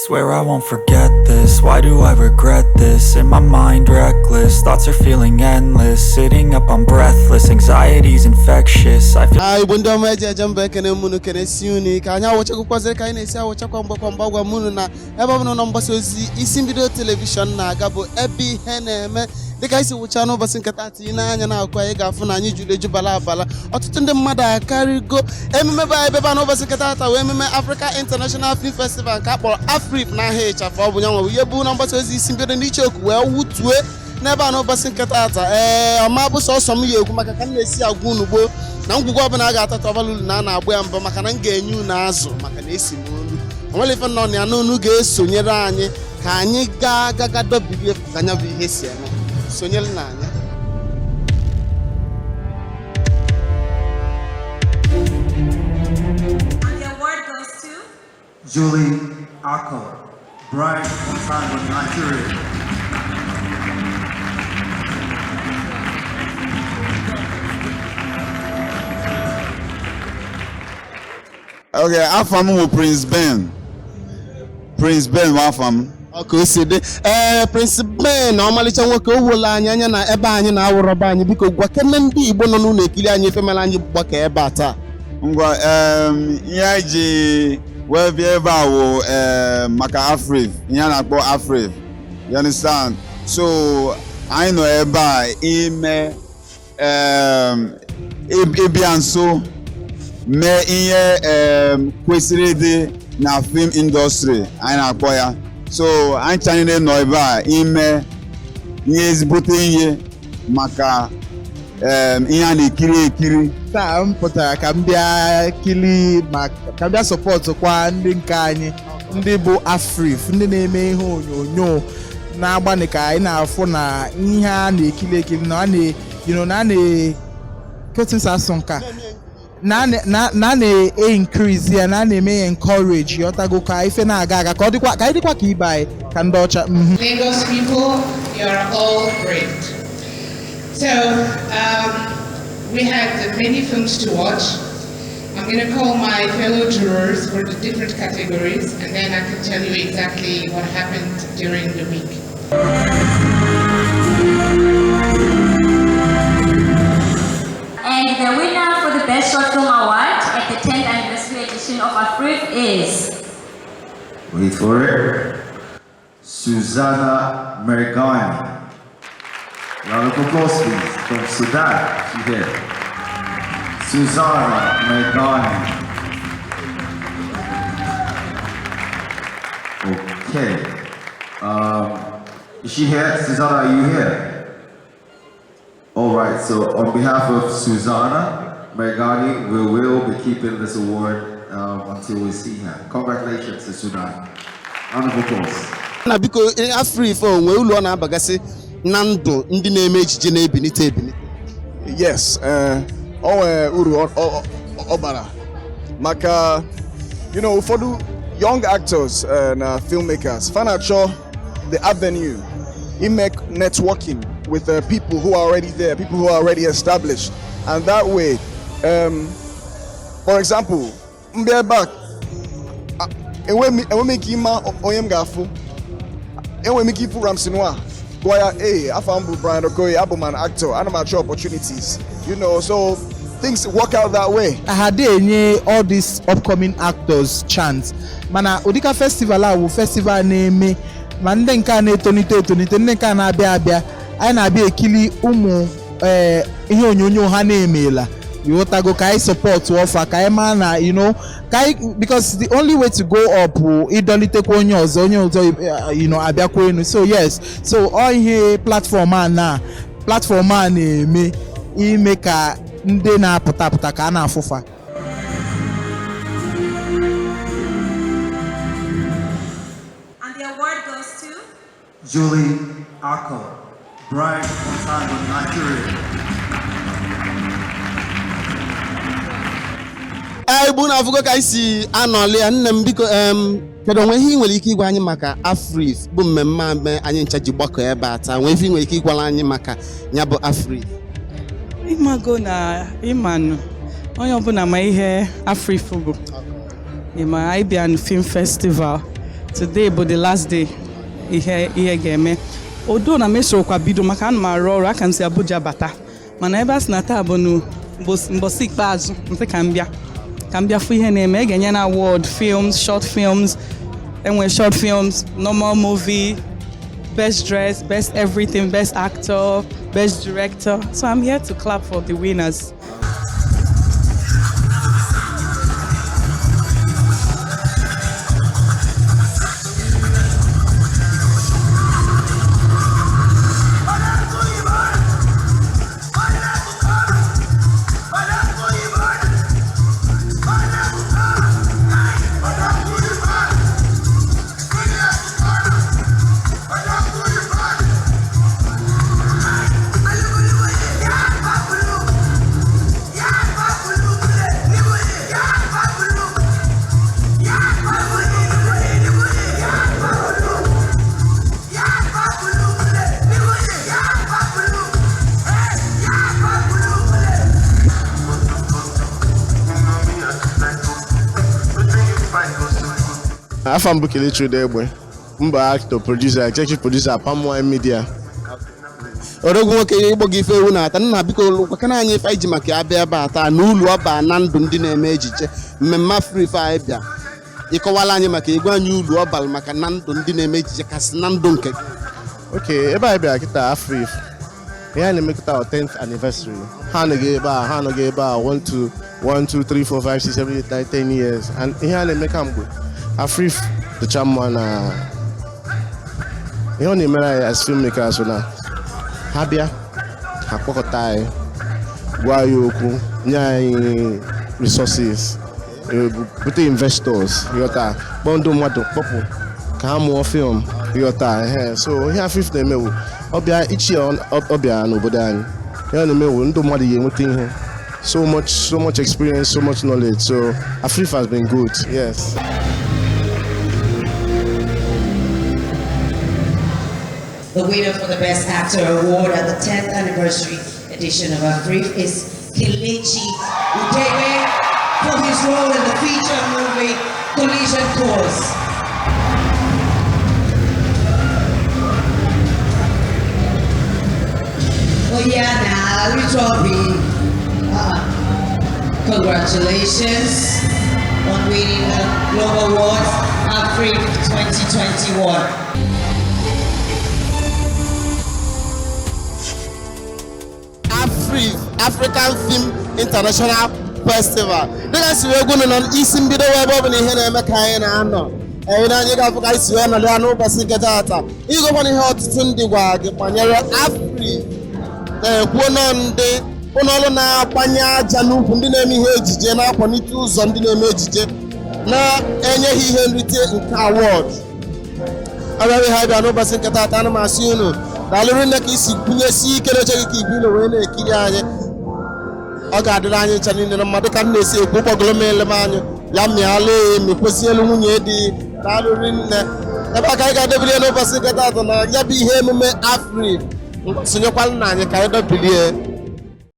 Swear I won't forget this, why do I regret this? In my mind reckless, thoughts are feeling endless. Sitting up I'm breathless, anxiety's infectious. I feel Hi, bundo meja jambe kene munu kene siuni ka anya wocha kukwazere ka ina isi awocha kwa mbagwa munu na ebe ọbụna nọ mgbasa ozi isi mbido telivishọn na-aga bụ ebe ihe na-eme dịka isi wụcha n'ụbọchị nke tata ị na-anya na-akwa anyị ga-afụ na anyị juru eju bala abala ọtụtụ ndị mmadụ akarịgo ememe bụ anyị beba n'ụbọchị nke tata wee ememe Africa International Film Festival nke akpọrọ Afrif n'ahịa ịchafụ ọ bụ ya nwe ihe bụ na mgbasa ozi isi mbido n'iche okwu wee wutue n'ebe a n'ụbọchị nke tata ọma bụ sọsọ m ya ekwu maka ka m na-esi agwa unu gboo na ngwugwu ọbụla a ga-atata ọbalulu na a na-agba ya mbọ maka na m ga-enye unu azụ maka na esi m olu onwere ife nọ na ya na unu ga-esonyere anyị ka anyị gaa gagadobiri ka anya bụ ihe si eme sonyere na anyị. And the award goes to Julie Ako, Brian Monsanto, Nigeria. Okay, afam with Prince Ben. Prince Ben wafam. Okay, si dị Prince Ben na ọmalịcha nwoke o wuola anya na ebe anyị na-awụrọba anyị biko gwa kene ndị Igbo nọ n'ụlọ ekiri anyị efemela anyị gbaka ebe a taa. Ngwa ihe anyị ji wee bịa ebe a wụ maka Afrif, ihe a na-akpọ Afrif. You understand? So anyị nọ ebe a ime ịbịa nso mee ihe kwesịrị ịdị na film industry anyị na-akpọ ya. So anyị chanyere nọ ebe a ime ihe ezigbote ihe maka ihe a na-ekiri ekiri. Taa m pụtara ka m bịa kili ka m bịa sọpọtụ kwa ndị nke anyị ndị bụ Afrif ndị na-eme ihe onyonyo na-agbanị ka anyị na-afụ na ihe a na-ekiri ekiri na a na-eketụsasụ nka na na-increase ya na na-eme ya encourage yotago ka ife na-aga aga ka ọ dịkwa ka anyị dịkwa ka ibe anyị ka ndị ọcha. Lagos people, you are all great. So we had many films to watch. I'm going to call my fellow jurors for the different categories, and then I can tell you exactly what happened during the week. And the winner for the Best Short Film Award at the 10th anniversary edition of Afrif is... Wait for it. Susanna Mergani. Round of applause, please, from Sudan. She here. Susanna Mergani. Okay. Is she here? Susanna, are you here? All right, so on behalf of Susanna Mergani, we will be keeping this award until we see her. Congratulations to Sudan. Round of applause. Na biko Afrif onwe ụlọ na-abagasị na ndụ ndị na-eme ejije na-ebinite ebinite. Yes, o nwere uru ọ bara maka ụfọdụ young actors na filmmakers fanacho the avenue make networking with people who are already there, people who are already established, and that way, for example, mbịa back enwe ike ịma onye m ga-afụ enwe ike ịfụ Ramsinwa gwa ya afọ m bụ Brian Okoye, abụ m an actor, ana m achọ opportunities, so things work out that way. Ha dị enye all these upcoming actors chance mana ụdịka festival a wụ festival na-eme ma ndị nke a na-etonite ndị nke a na-abịa abịa anyị na-abịa ekili ụmụ ihe onyonyo ha na-emela yotago ka anyị support ọfa ka anyị maa na ka anyị because the only way to go up ịdọlitekwa onye ọzọ abịakwa enu. So yes, so ọ ihe platform a na-eme ime ka ndị na-apụta ka a na-afụfa. And the award goes to Julie Ako, Brian Monsanto, Nigeria. Igbo na-afụgo ka anyị si anọli ya nne m biko kedu onwe ihe ị nwere ike ịgwa anyị maka Afrif bụ mmemme anyị ncha ji gbakọ ebe a taa nwee ihe ị nwere ike ịgwara anyị maka ya bụ Afrif? Ịmago na ịmanụ onye ọbụla ma ihe Afrif bụ ịma anyị bịa na film festival today bụ the last day ihe ga-eme. Odo na mesoro kwa bido maka ana m arụ ọrụ aka m si Abuja bata mana ebe a sị na taa bụ mbọsị ikpeazụ ntị ka m bịa fụ ihe na-eme. Ga-enye na award films, short films, enwe short films, normal movie, best dress, best everything, best actor, best director. So I'm here to clap for the winners. Afam Kelechi Udegbe, mba actor, producer, executive producer, Palm Wine Media. Orogwu nwoke igbo gị ife ewu na-ata nna biko gwakana anyị ife iji maka abịa ebe a taa na ulu ọba na ndụ ndị na-eme ejije mmemme Afrifa anyị bịa ịkọwala anyị maka igwe anyị ulu ọbal maka na ndụ ndị na-eme ejije kasị na ndụ nke Okay, ebe anyị bịa kịta Afrifa ihe a na-emekọta 10th anniversary ha anọghị ebe a 1 2 3 4 5 6 7 8 9 10 years and ihe a na-eme ka mgbe Afrifa dịcha mma na ihe ọ na-emere anyị as filmmakers na ha bịa ha kpọkọta anyị gwa anyị okwu nye anyị resources bute investors yọta kpọọ ndị mmadụ kpọpụ ka ha mụọ film yọta so ihe Afrifa na-emewu ọbịa ichi ọbịa n'obodo anyị ihe ọ na-emewu ndị mmadụ ya enweta ihe so much experience, so much knowledge, so Afrifa has been good. Yes. The winner for the Best Actor Award at the 10th anniversary edition of Afrifa is Kelechi Udegbe for his role in the feature movie Collision Course. Oh yeah, now we trophy. Congratulations on winning the Global Awards Afrifa 2021. African Film International Festival. Dịka si wee gwunu na isi mbido wee bụ na ihe na-eme ka anyị na-anọ enyi na anyị ga-afụ ka anyị si wee nọdụ ya n'ụbọchị nke taata ịgụkwana ihe ọtụtụ ndị gwa gị banyere Afrifa na-ekwuo nọ ndị ụlọọrụ na-agbanye aja n'ukwu ndị na-eme ihe ejije na-akwalite ụzọ ndị na-eme ejije na-enye ha ihe nrite nke awọd abịaghị ha bịa n'ụbọchị nke taata ana m asị unu daalụrụ nne ka isi kwunyesi ike n'oche gị ka igwe ilo wee na-ekiri anyị ọ ga-adịrị anyị ncha niile na mmadụ ka m na-esi ekwu ụgbọgolo m ele m anyị ya mịala mekwesị elu nwunye dị daalụrụ nne ebe a ka anyị ga-adebiri n'ụbọchị nke taata na ya bụ ihe emume Afrifa sonyekwala na anyị ka anyị dobilie